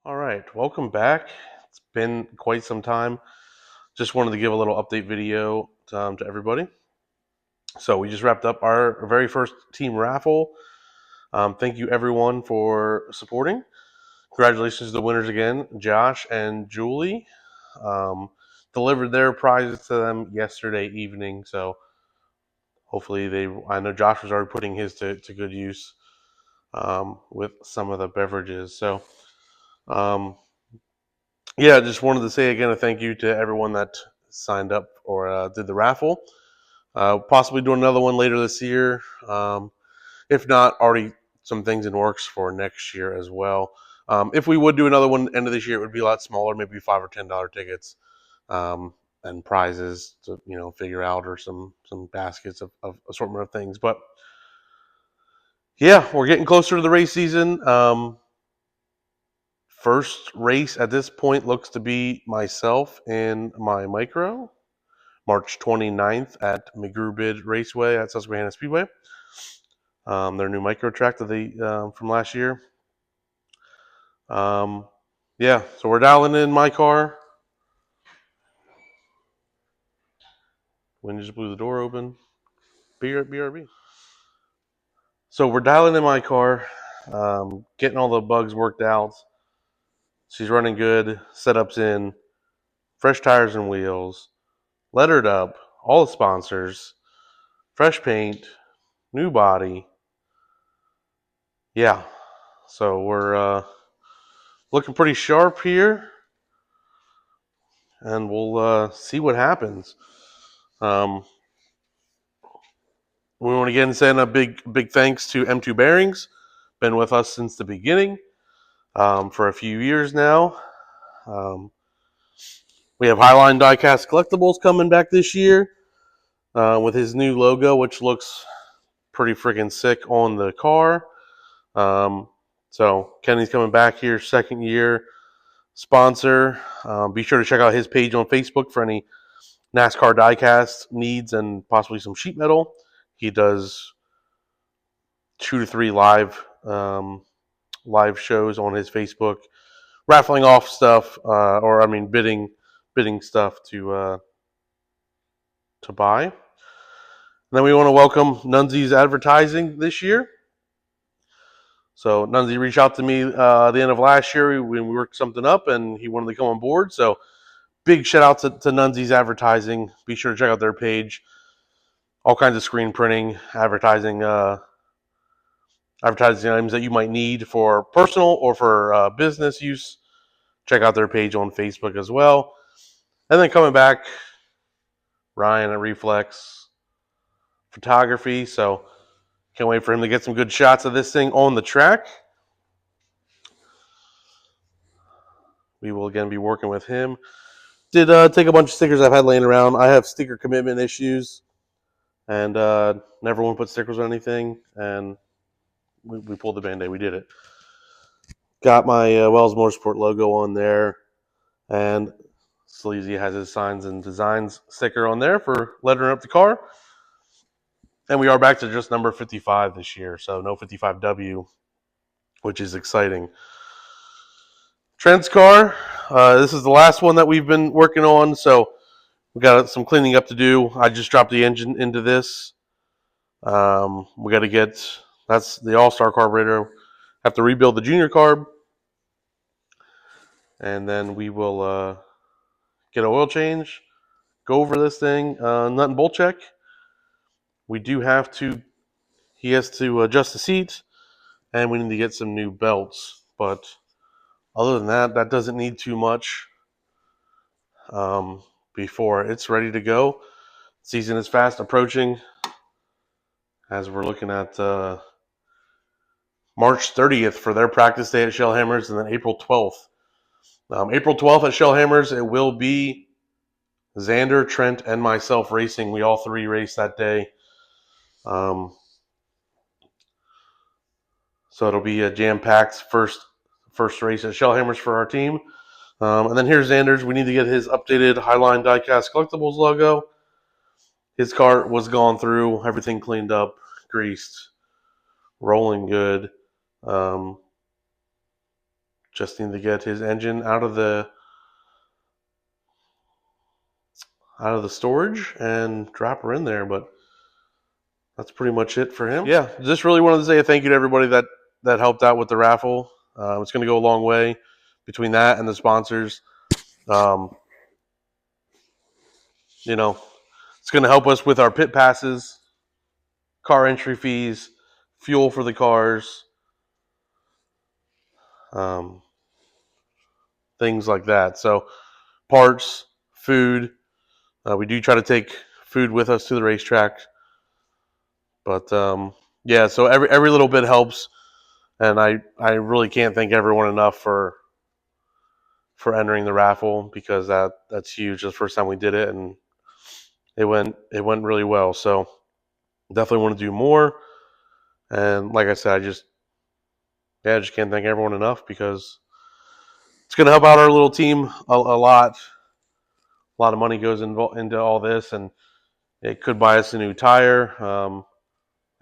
All right, welcome back. It's been quite some time. Just wanted to give a little update video to everybody. So we just wrapped up our very first team raffle. Thank you everyone for supporting. Congratulations to the winners again, Josh and Julie. Um, Delivered their prizes to them yesterday evening. So hopefully I know Josh was already putting his to good use with some of the beverages. So um, yeah, just wanted to say again a thank you to everyone that signed up or did the raffle. Possibly doing another one later this year. If not, already some things in works for next year as well. If we would do another one end of this year, it would be a lot smaller, maybe $5 or $10 tickets and prizes to figure out, or some baskets of assortment of things. But yeah, we're getting closer to the race season. First race at this point looks to be myself and my micro, March 29th at McGrew-Bid Raceway at Susquehanna Speedway. Their new micro track that they from last year. Um, yeah, so we're dialing in my car. Wind just blew the door open. BRB. So we're dialing in my car, getting all the bugs worked out. She's running good. Setups in. Fresh tires and wheels. Lettered up. All the sponsors. Fresh paint. New body. Yeah. So we're looking pretty sharp here, and we'll see what happens. Um, we want to again send a big thanks to M2 Bearings. Been with us since the beginning for a few years now. Um, we have Highline Diecast Collectibles coming back this year with his new logo, which looks pretty freaking sick on the car. So Kenny's coming back here, second year sponsor. Be sure to check out his page on Facebook for any NASCAR diecast needs and possibly some sheet metal. He does 2 to 3 live shows on his Facebook, raffling off stuff, bidding stuff to buy. And then we want to welcome Nunzi's Advertising this year. So Nunzi reached out to me at the end of last year when we worked something up, and he wanted to come on board. So big shout out to Nunzi's Advertising. Be sure to check out their page. All kinds of screen printing, advertising items that you might need for personal or for business use. Check out their page on Facebook as well. And then coming back, Ryan at Reflex Photography. So can't wait for him to get some good shots of this thing on the track. We will again be working with him. Did take a bunch of stickers I've had laying around. I have sticker commitment issues, and never want to put stickers on anything. And we pulled the Band-Aid. We did it. Got my Wells Motorsport logo on there, and Sleazy has his Signs and Designs sticker on there for lettering up the car. And we are back to just number 55 this year, so no 55W, which is exciting. Trent's car, this is the last one that we've been working on, so we got some cleaning up to do. I just dropped the engine into this. We got to that's the All-Star carburetor. Have to rebuild the junior carb, and then we will get an oil change, go over this thing, nut and bolt check. We do have to, he has to adjust the seat, and we need to get some new belts, but other than that, that doesn't need too much before it's ready to go. Season is fast approaching as we're looking at March 30th for their practice day at Shellhammers, and then April 12th. April 12th at Shellhammers, it will be Xander, Trent, and myself racing. We all three race that day. So it'll be a jam-packed first race at Shellhammers for our team. And then here's Xander's. We need to get his updated Highline Diecast Collectibles logo. His car was gone through, everything cleaned up, greased, rolling good. Just need to get his engine out of the storage and drop her in there, but that's pretty much it for him. Yeah, just really wanted to say a thank you to everybody that helped out with the raffle. It's going to go a long way between that and the sponsors. You know, it's going to help us with our pit passes, car entry fees, fuel for the cars, things like that. So parts, food. We do try to take food with us to the racetrack, but yeah. So every little bit helps, and I really can't thank everyone enough for entering the raffle, because that's huge. The first time we did it, and it went really well. So definitely want to do more. And like I said, I just can't thank everyone enough, because it's going to help out our little team a lot. A lot of money goes into all this, and it could buy us a new tire. Like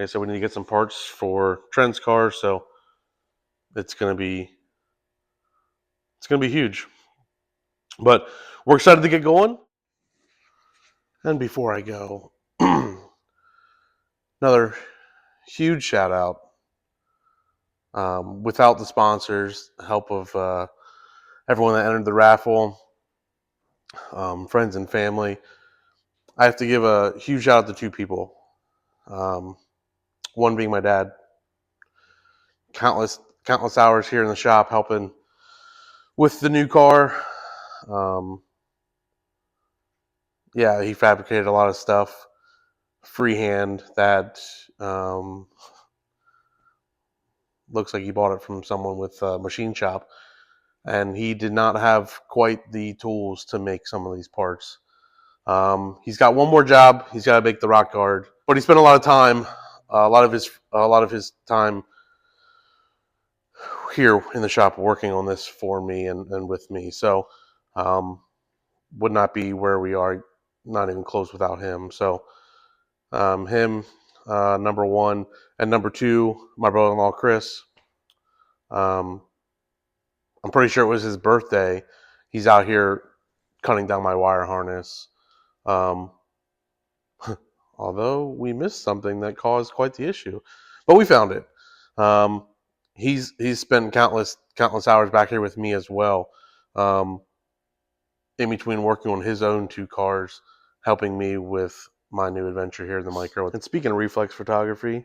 I said, we need to get some parts for Trent's car, so it's going to be huge. But we're excited to get going. And before I go, another huge shout out. Without the sponsors, help of everyone that entered the raffle, friends and family, I have to give a huge shout out to two people. One being my dad. Countless hours here in the shop helping with the new car. Yeah, he fabricated a lot of stuff freehand that looks like he bought it from someone with a machine shop, and he did not have quite the tools to make some of these parts. He's got one more job. He's got to make the rock guard, but he spent a lot of time, a lot of his time here in the shop working on this for me and with me. So would not be where we are, not even close, without him. So him, number one, and number two, my brother-in-law Chris. I'm pretty sure it was his birthday. He's out here cutting down my wire harness. Although we missed something that caused quite the issue, but we found it. He's spent countless hours back here with me as well, in between working on his own two cars, helping me with my new adventure here in the micro. And speaking of reflex photography,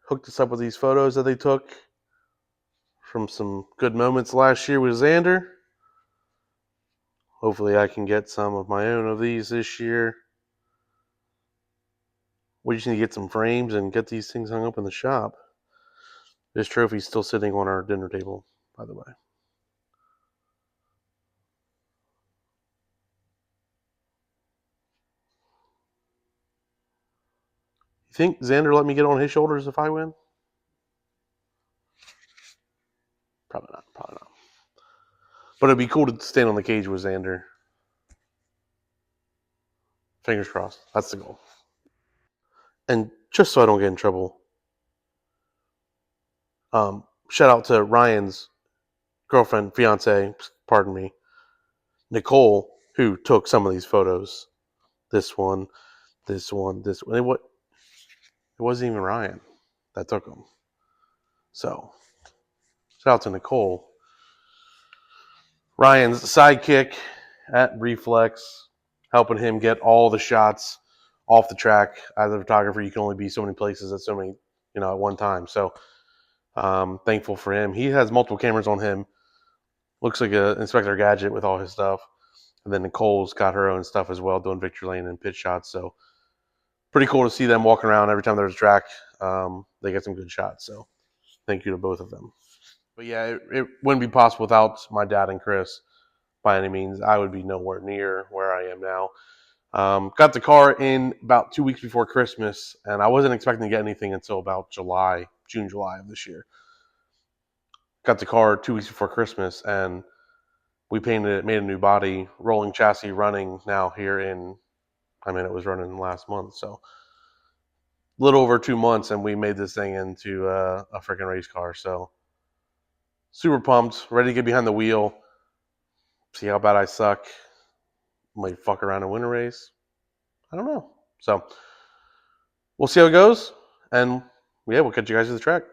hooked us up with these photos that they took from some good moments last year with Xander. Hopefully I can get some of my own of these this year. We just need to get some frames and get these things hung up in the shop. This trophy's still sitting on our dinner table, by the way. You think Xander let me get on his shoulders if I win? Probably not. But it'd be cool to stand on the cage with Xander. Fingers crossed. That's the goal. And just so I don't get in trouble, shout out to Ryan's girlfriend, fiance, pardon me, Nicole, who took some of these photos. This one. It wasn't even Ryan that took them. So, shout out to Nicole. Ryan's sidekick at Reflex, helping him get all the shots off the track. As a photographer, you can only be so many places at so many, at one time. So, thankful for him. He has multiple cameras on him. Looks like an Inspector Gadget with all his stuff. And then Nicole's got her own stuff as well, doing victory lane and pit shots. So, pretty cool to see them walking around every time there's a track. They get some good shots. So, thank you to both of them. But yeah, it wouldn't be possible without my dad and Chris by any means. I would be nowhere near where I am now. Got the car in about 2 weeks before Christmas, and I wasn't expecting to get anything until about June, July of this year. Got the car 2 weeks before Christmas, and we painted it, made a new body, rolling chassis running now here it was running last month. So a little over 2 months, and we made this thing into a freaking race car. So super pumped, ready to get behind the wheel, see how bad I suck. Might fuck around and win a race. I don't know. So we'll see how it goes, and yeah, we'll catch you guys at the track.